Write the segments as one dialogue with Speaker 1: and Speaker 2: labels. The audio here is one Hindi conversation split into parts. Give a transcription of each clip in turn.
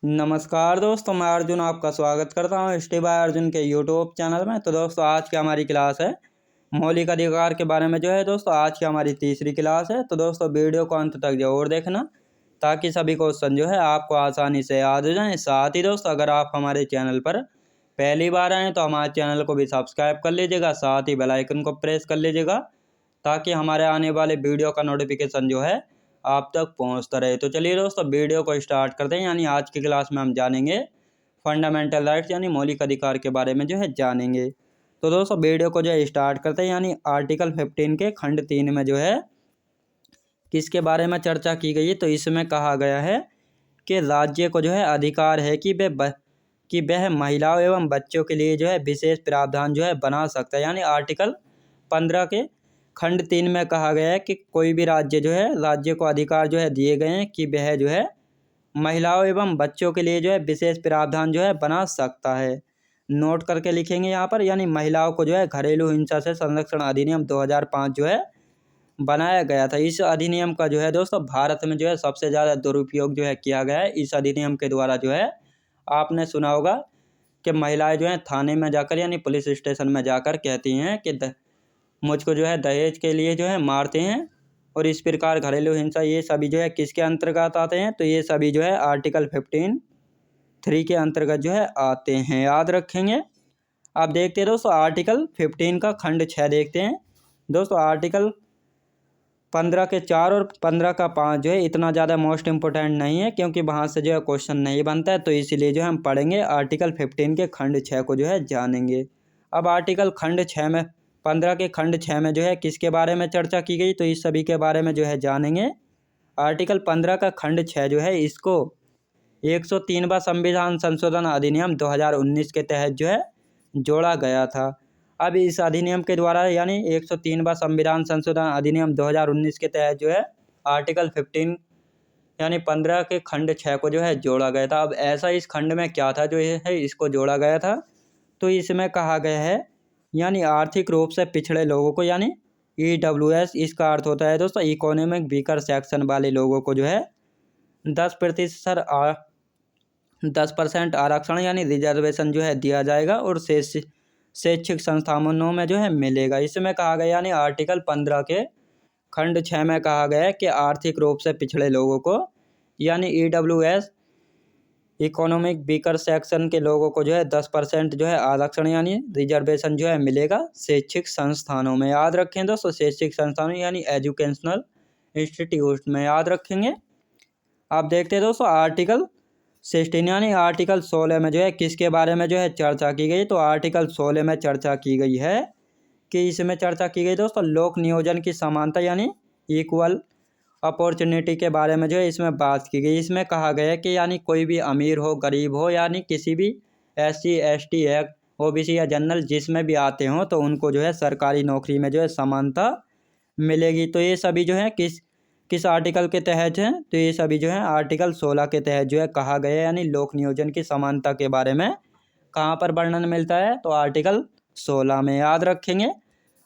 Speaker 1: नमस्कार दोस्तों, मैं अर्जुन आपका स्वागत करता हूँ स्टे बाय अर्जुन के यूट्यूब चैनल में। तो दोस्तों आज की हमारी क्लास है मौलिक अधिकार के बारे में। दोस्तों आज की हमारी तीसरी क्लास है। तो दोस्तों वीडियो को अंत तक जरूर देखना ताकि सभी क्वेश्चन आपको आसानी से याद हो जाएं। साथ ही दोस्तों अगर आप हमारे चैनल पर पहली बार आएँ तो हमारे चैनल को भी सब्सक्राइब कर लीजिएगा, साथ ही बेल आइकन को प्रेस कर लीजिएगा ताकि हमारे आने वाले वीडियो का नोटिफिकेशन आप तक पहुंचता रहे। तो चलिए दोस्तों वीडियो को स्टार्ट करते हैं। यानी आज की क्लास में हम जानेंगे फंडामेंटल राइट्स यानी मौलिक अधिकार के बारे में जानेंगे। तो दोस्तों वीडियो को स्टार्ट करते हैं। यानी आर्टिकल 15 के खंड 3 में किसके बारे में चर्चा की गई है। तो इसमें कहा गया है कि राज्य को अधिकार है कि वह महिलाओं एवं बच्चों के लिए विशेष प्रावधान बना सकता है। यानी आर्टिकल 15 के खंड 3 में कहा गया है कि कोई भी राज्य राज्य को अधिकार दिए गए हैं कि वह महिलाओं एवं बच्चों के लिए विशेष प्रावधान बना सकता है। नोट करके लिखेंगे यहाँ पर। यानी महिलाओं को घरेलू हिंसा से संरक्षण अधिनियम 2005 बनाया गया था। इस अधिनियम का दोस्तों भारत में सबसे ज़्यादा दुरुपयोग किया गया है। इस अधिनियम के द्वारा आपने सुना होगा कि महिलाएं थाने में जाकर यानी पुलिस स्टेशन में जाकर कहती हैं कि मुझको दहेज के लिए मारते हैं। और इस प्रकार घरेलू हिंसा ये सभी किसके अंतर्गत आते हैं। तो ये सभी आर्टिकल 15(3) के अंतर्गत आते हैं, याद रखेंगे। अब देखते हैं दोस्तों आर्टिकल 15 का खंड 6 देखते हैं। दोस्तों आर्टिकल 15 के 4 और 15 का 5 इतना ज़्यादा मोस्ट इम्पोर्टेंट नहीं है क्योंकि वहाँ से क्वेश्चन नहीं बनता है। तो इसीलिए हम पढ़ेंगे आर्टिकल 15 के खंड 6 को जानेंगे। अब आर्टिकल खंड 6 में 15 के खंड 6 में किसके बारे में चर्चा की गई। तो इस सभी के बारे में जानेंगे। आर्टिकल 15 का खंड 6 इसको 103वां संविधान संशोधन अधिनियम 2019 के तहत जोड़ा गया था। अब इस अधिनियम के द्वारा यानी 103वां संविधान संशोधन अधिनियम 2019 के तहत आर्टिकल 15 यानी 15 के खंड 6 को जोड़ा गया था। अब ऐसा इस खंड में क्या था इसको जोड़ा गया था। तो इसमें कहा गया है यानी आर्थिक रूप से पिछड़े लोगों को यानी EWS, इसका अर्थ होता है दोस्तों इकोनॉमिक वीकर सेक्शन वाले लोगों को 10% आरक्षण यानी रिजर्वेशन दिया जाएगा और शैक्षिक संस्थानों में मिलेगा। इसमें कहा गया यानी आर्टिकल 15 के खंड 6 में कहा गया है कि आर्थिक रूप से पिछड़े लोगों को यानी EWS इकोनॉमिक वीकर सेक्शन के लोगों को 10% आरक्षण यानी रिजर्वेशन मिलेगा शैक्षिक संस्थानों में, याद रखें दोस्तों। शैक्षिक संस्थानों यानी एजुकेशनल इंस्टीट्यूट में, याद रखेंगे। आप देखते हैं दोस्तों आर्टिकल 16 यानी आर्टिकल 16 में किसके बारे में चर्चा की गई। तो आर्टिकल 16 में चर्चा की गई है कि इसमें चर्चा की गई दोस्तों लोक नियोजन की समानता यानी इक्वल अपॉर्चुनिटी के बारे में इसमें बात की गई। इसमें कहा गया है कि यानी कोई भी अमीर हो गरीब हो यानी किसी भी SC ST एक्ट OBC या जनरल जिसमें भी आते हों तो उनको सरकारी नौकरी में समानता मिलेगी। तो ये सभी किस आर्टिकल के तहत हैं। तो ये सभी आर्टिकल 16 के तहत कहा गया है। यानी लोक नियोजन की समानता के बारे में कहाँ पर वर्णन मिलता है। तो आर्टिकल 16 में, याद रखेंगे।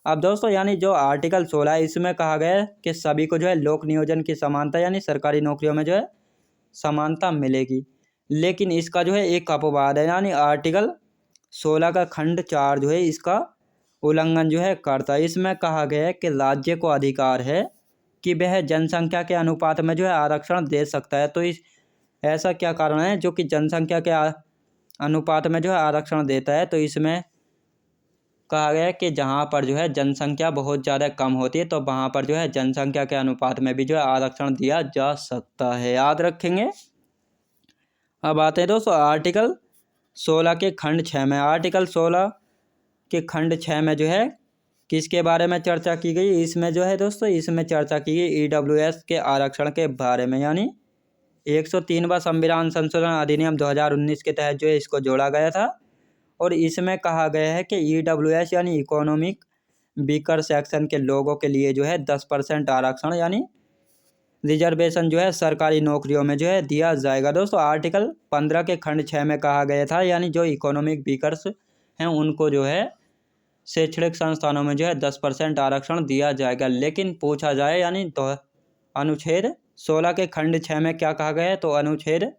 Speaker 1: अब दोस्तों यानी जो आर्टिकल 16 है इसमें कहा गया है कि सभी को लोक नियोजन की समानता यानी सरकारी नौकरियों में समानता मिलेगी। लेकिन इसका एक अपवाद है यानी आर्टिकल 16 का खंड 4 इसका उल्लंघन करता है। इसमें कहा गया है कि राज्य को अधिकार है कि वह जनसंख्या के अनुपात में आरक्षण दे सकता है। तो ऐसा क्या कारण है जो कि जनसंख्या के अनुपात में आरक्षण देता है। तो इसमें कहा गया है कि जहाँ पर जनसंख्या बहुत ज़्यादा कम होती है तो वहाँ पर जनसंख्या के अनुपात में भी आरक्षण दिया जा सकता है, याद रखेंगे। अब आते हैं दोस्तों आर्टिकल 16 के खंड 6 में। आर्टिकल 16 के खंड 6 में किसके बारे में चर्चा की गई। इसमें दोस्तों इसमें चर्चा की गई EWS के आरक्षण के बारे में। यानी 103वां संविधान संशोधन अधिनियम 2019 के तहत इसको जोड़ा गया था। और इसमें कहा गया है कि EWS यानी इकोनॉमिक वीकर सेक्शन के लोगों के लिए 10% आरक्षण यानी रिजर्वेशन सरकारी नौकरियों में दिया जाएगा। दोस्तों आर्टिकल 15 के खंड 6 में कहा गया था यानी जो इकोनॉमिक वीकर्स हैं उनको शैक्षणिक संस्थानों में 10% आरक्षण दिया जाएगा। लेकिन पूछा जाए यानी तो अनुच्छेद 16 के खंड 6 में क्या कहा गया है। तो अनुच्छेद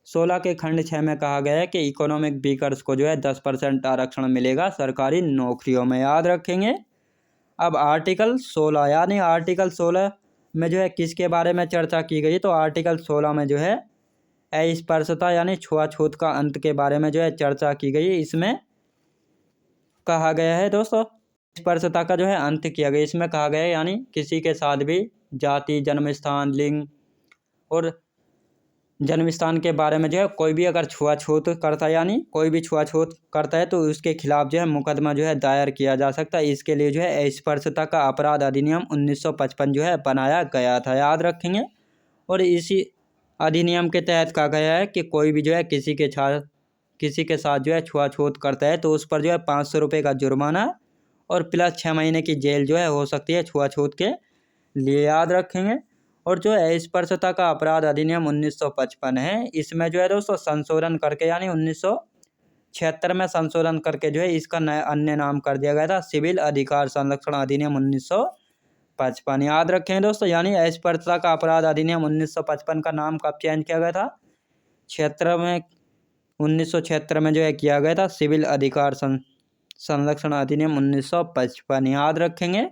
Speaker 1: 16 के खंड 6 में कहा गया है कि इकोनॉमिक वीकर्स को जो है 10% आरक्षण मिलेगा सरकारी नौकरियों में, याद रखेंगे। अब आर्टिकल 16 यानी आर्टिकल 16 में जो है किसके बारे में चर्चा की गई, तो आर्टिकल 16 में जो है अस्पृश्यता यानी छुआछूत का अंत के बारे में जो है चर्चा की गई। इसमें कहा गया है दोस्तों स्पर्शता का जो है अंत किया गया। इसमें कहा गया है यानी किसी के साथ भी जाति, जन्म स्थान, लिंग और जन्म स्थान के बारे में जो है कोई भी अगर छुआछूत करता है यानी कोई भी छुआछूत करता है तो उसके खिलाफ जो है मुकदमा जो है दायर किया जा सकता है। इसके लिए जो है स्पर्शता का अपराध अधिनियम 1955 जो है बनाया गया था, याद रखेंगे। और इसी अधिनियम के तहत कहा गया है कि कोई भी जो है किसी के साथ जो है छुआछूत करता है तो उस पर जो है 500 रुपये का जुर्माना और प्लस 6 महीने की जेल जो है हो सकती है छुआछूत के लिए, याद रखेंगे। और जो अस्पृश्यता का अपराध अधिनियम 1955 है, इसमें जो है दोस्तों संशोधन करके यानी 1976 में संशोधन करके जो है इसका नया अन्य नाम कर दिया गया था सिविल अधिकार संरक्षण अधिनियम 1955, याद रखें दोस्तों। यानी अस्पृश्यता का अपराध अधिनियम 1955 का नाम कब चेंज किया गया था, 1976 में जो है किया गया था सिविल अधिकार संरक्षण अधिनियम 1955, याद रखेंगे।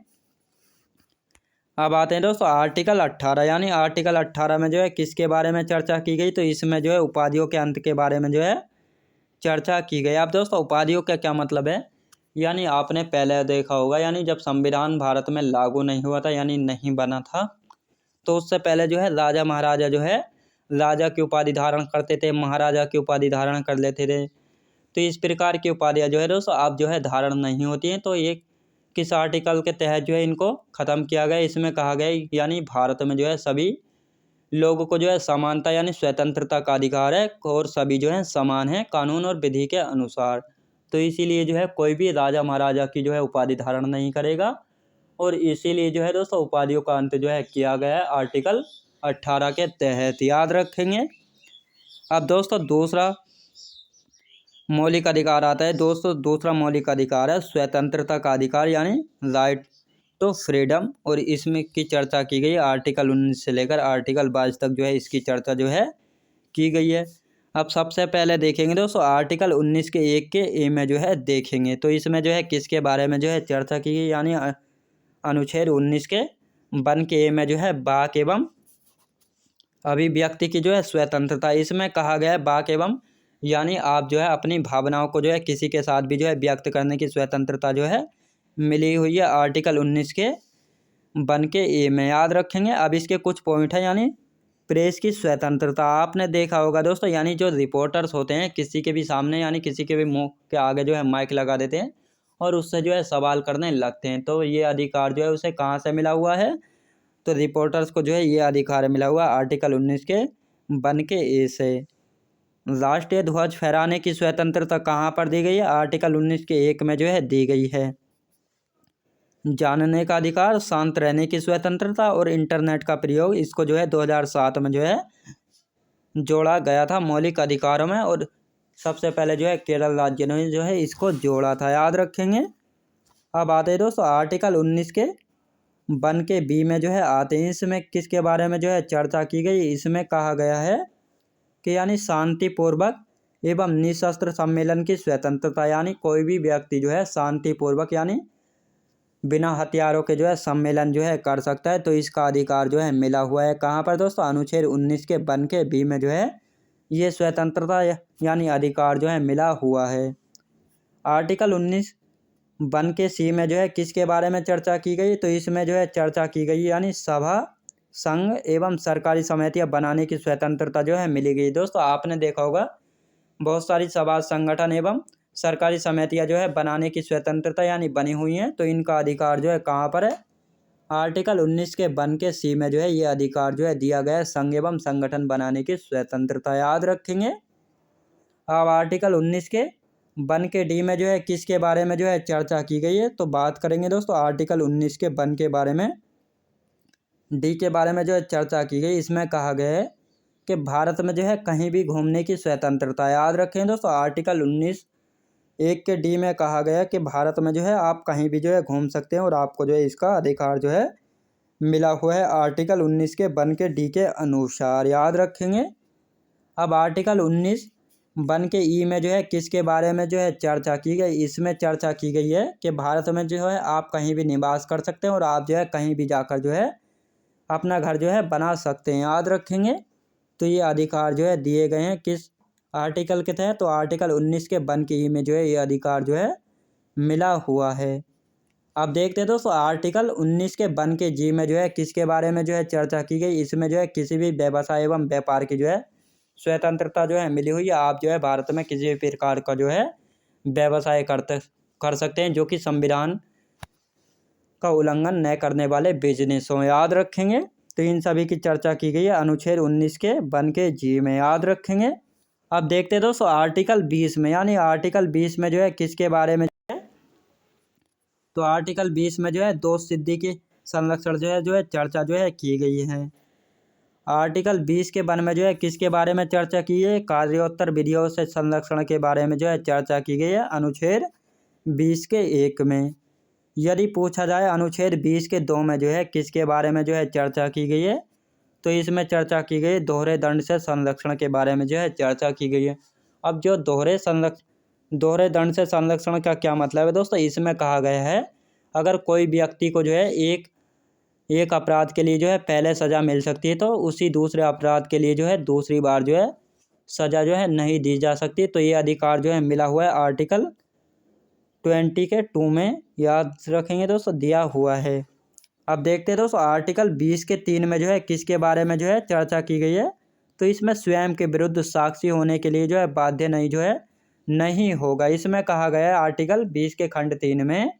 Speaker 1: अब आते हैं दोस्तों आर्टिकल 18 यानी आर्टिकल 18 में जो है किसके बारे में चर्चा की गई, तो इसमें जो है उपाधियों के अंत के बारे में जो है चर्चा की गई। अब दोस्तों उपाधियों का क्या मतलब है, यानी आपने पहले देखा होगा यानी जब संविधान भारत में लागू नहीं हुआ था यानी नहीं बना था तो उससे पहले जो है राजा महाराजा जो है राजा की उपाधि धारण करते थे, महाराजा की उपाधि धारण कर लेते थे। तो इस प्रकार की उपाधियाँ जो है दोस्तों अब जो है धारण नहीं होती हैं। तो ये किस आर्टिकल के तहत जो है इनको ख़त्म किया गया, इसमें कहा गया यानी भारत में जो है सभी लोगों को जो है समानता यानी स्वतंत्रता का अधिकार है और सभी जो है समान है कानून और विधि के अनुसार। तो इसीलिए जो है कोई भी राजा महाराजा की जो है उपाधि धारण नहीं करेगा और इसीलिए जो है दोस्तों उपाधियों का अंत जो है किया गया है आर्टिकल 18 के तहत, याद रखेंगे। अब दोस्तों दूसरा मौलिक अधिकार आता है दोस्तों, दूसरा मौलिक अधिकार है स्वतंत्रता का अधिकार यानी राइट टू फ्रीडम, और इसमें की चर्चा की गई आर्टिकल 19 से लेकर आर्टिकल 22 तक जो है इसकी चर्चा जो है की गई है। अब सबसे पहले देखेंगे दोस्तों आर्टिकल 19 के 1 के ए में जो है देखेंगे तो इसमें जो है किसके बारे में जो है चर्चा की गई, यानी अनुच्छेद 19 के 1 के ए में जो है वाक एवं अभिव्यक्ति की जो है स्वतंत्रता। इसमें कहा गया है वाक एवं यानी आप जो है अपनी भावनाओं को जो है किसी के साथ भी जो है व्यक्त करने की स्वतंत्रता जो है मिली हुई है आर्टिकल 19 के 1 के ए में, याद रखेंगे। अब इसके कुछ पॉइंट है, यानी प्रेस की स्वतंत्रता। आपने देखा होगा दोस्तों यानी जो रिपोर्टर्स होते हैं किसी के भी सामने यानी किसी के भी मुंह के आगे जो है माइक लगा देते हैं और उससे जो है सवाल करने लगते हैं, तो ये अधिकार जो है उसे कहाँ से मिला हुआ है, तो रिपोर्टर्स को जो है ये अधिकार मिला हुआ आर्टिकल 19 के 1 के ए से। राष्ट्रीय ध्वज फहराने की स्वतंत्रता कहाँ पर दी गई है, आर्टिकल 19 के 1 में जो है दी गई है। जानने का अधिकार, शांत रहने की स्वतंत्रता और इंटरनेट का प्रयोग, इसको जो है 2007 में जो है जोड़ा गया था मौलिक अधिकारों में, और सबसे पहले जो है केरल राज्य ने जो है इसको जोड़ा था, याद रखेंगे। अब आते हैं दोस्तों आर्टिकल 19 के 1 के बी में जो है आते हैं, इसमें किसके बारे में जो है चर्चा की गई, इसमें कहा गया है कि यानी शांतिपूर्वक एवं निशस्त्र सम्मेलन की स्वतंत्रता, यानी कोई भी व्यक्ति जो है शांतिपूर्वक यानी बिना हथियारों के जो है सम्मेलन जो है कर सकता है, तो इसका अधिकार जो है मिला हुआ है कहाँ पर दोस्तों, अनुच्छेद 19 के 1 के बी में जो है ये स्वतंत्रता यानी अधिकार जो है मिला हुआ है। आर्टिकल 19 1 के सी में जो है किसके बारे में चर्चा की गई, तो इसमें जो है चर्चा की गई यानी सभा, संघ एवं सरकारी समितियां बनाने की स्वतंत्रता जो है मिली गई। दोस्तों आपने देखा होगा बहुत सारी सभा, संगठन एवं सरकारी समितियां जो है बनाने की स्वतंत्रता यानी बनी हुई हैं, तो इनका अधिकार जो है कहाँ पर है, आर्टिकल 19 के 1 के सी में जो है ये अधिकार जो है दिया गया है संघ एवं संगठन बनाने की स्वतंत्रता, याद रखेंगे। अब आर्टिकल 19 के 1 के डी में जो है किसके बारे में जो है चर्चा की गई है, तो बात करेंगे दोस्तों आर्टिकल 19 के 1 के बारे में, डी के बारे में जो है चर्चा की गई। इसमें कहा गया है कि भारत में जो है कहीं भी घूमने की स्वतंत्रता, याद रखें दोस्तों आर्टिकल 19 1 के डी में कहा गया कि भारत में जो है आप कहीं भी जो है घूम सकते हैं और आपको जो है इसका अधिकार जो है मिला हुआ है आर्टिकल 19 के 1 के डी के अनुसार, याद रखेंगे। अब आर्टिकल 19 बन के ई में जो है किसके बारे में जो है चर्चा की गई, इसमें चर्चा की गई है कि भारत में जो है आप कहीं भी निवास कर सकते हैं और आप जो है कहीं भी जाकर जो है अपना घर जो है बना सकते हैं। याद रखेंगे। तो ये अधिकार जो है दिए गए हैं किस आर्टिकल के तहत, तो आर्टिकल 19 के बन के ई में जो है ये अधिकार जो है मिला हुआ है। अब देखते हैं दोस्तों आर्टिकल 19 के बन के जी में जो है किसके बारे में जो है चर्चा की गई। इसमें जो है किसी भी व्यवसाय एवं व्यापार की जो है स्वतंत्रता जो है मिली हुई है। आप जो है भारत में किसी भी प्रकार का जो है व्यवसाय कर सकते हैं जो कि संविधान का उल्लंघन न करने वाले बिजनेस हो। याद रखेंगे। तो इन सभी की चर्चा की गई है अनुच्छेद 19 के बन के जी में। याद रखेंगे। अब देखते हैं दोस्तों आर्टिकल 20 में, यानी आर्टिकल 20 में जो है किसके बारे में है, तो आर्टिकल 20 में जो है दोष सिद्धि के संरक्षण जो है चर्चा जो है की गई है। आर्टिकल 20 के वन में जो है किसके बारे में चर्चा की है, कार्योत्तर विधियों से संरक्षण के बारे में जो है चर्चा की गई है अनुच्छेद 20 के 1 में। यदि पूछा जाए अनुच्छेद 20 के 2 में जो है किसके बारे में जो है चर्चा की गई है, तो इसमें चर्चा की गई दोहरे दंड से संरक्षण के बारे में जो है चर्चा की गई है। अब जो दोहरे दंड से संरक्षण का क्या मतलब है दोस्तों, इसमें कहा गया है अगर कोई व्यक्ति को जो है एक अपराध के लिए जो है पहले सज़ा मिल सकती है तो उसी दूसरे अपराध के लिए जो है दूसरी बार जो है सज़ा जो है नहीं दी जा सकती। तो ये अधिकार जो है मिला हुआ है आर्टिकल 20 के 2 में। याद रखेंगे दोस्तों, दिया हुआ है। अब देखते हैं दोस्तों आर्टिकल 20 के 3 में जो है किसके बारे में जो है चर्चा की गई है, तो इसमें स्वयं के विरुद्ध साक्षी होने के लिए जो है बाध्य नहीं होगा। इसमें कहा गया है आर्टिकल 20 के खंड 3 में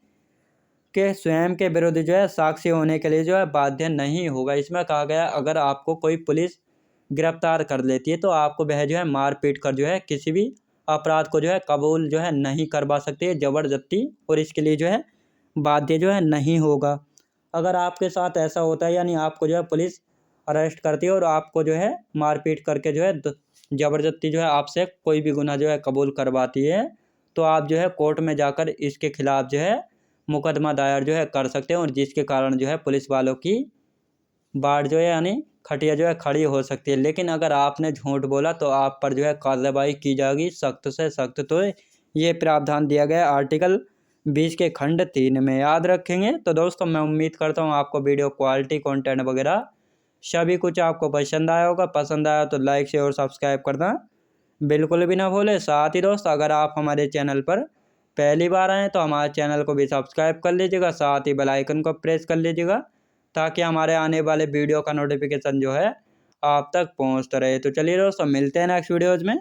Speaker 1: कि स्वयं के विरुद्ध जो है साक्षी होने के लिए जो है बाध्य नहीं होगा। इसमें कहा गया अगर आपको कोई पुलिस गिरफ्तार कर लेती है तो आपको वह जो है मारपीट कर जो है किसी भी अपराध को जो है कबूल जो है नहीं करवा सकती है ज़बरदस्ती, और इसके लिए जो है बाध्य जो है नहीं होगा। अगर आपके साथ ऐसा होता है यानी आपको जो है पुलिस अरेस्ट करती है और आपको जो है मारपीट करके जो है ज़बरदस्ती जो है आपसे कोई भी गुनाह जो है कबूल करवाती है, तो आप जो है कोर्ट में जाकर इसके खिलाफ जो है मुकदमा दायर जो है कर सकते हैं, और जिसके कारण जो है पुलिस वालों की बाढ़ जो है यानी खटिया जो है खड़ी हो सकती है। लेकिन अगर आपने झूठ बोला तो आप पर जो है कार्रवाई की जाएगी सख्त से सख्त। तो ये प्रावधान दिया गया आर्टिकल 20 के खंड 3 में। याद रखेंगे। तो दोस्तों मैं उम्मीद करता हूँ आपको वीडियो क्वालिटी कंटेंट वगैरह सभी कुछ आपको पसंद आया होगा। पसंद आया तो लाइक शेयर और सब्सक्राइब करना बिल्कुल भी ना भूलें। साथ ही दोस्त अगर आप हमारे चैनल पर पहली बार आएँ तो हमारे चैनल को भी सब्सक्राइब कर लीजिएगा, साथ ही बेल आइकन को प्रेस कर लीजिएगा ताकि हमारे आने वाले वीडियो का नोटिफिकेशन जो है आप तक पहुंचता रहे। तो चलिए दोस्तों मिलते हैं नेक्स्ट वीडियोज़ में।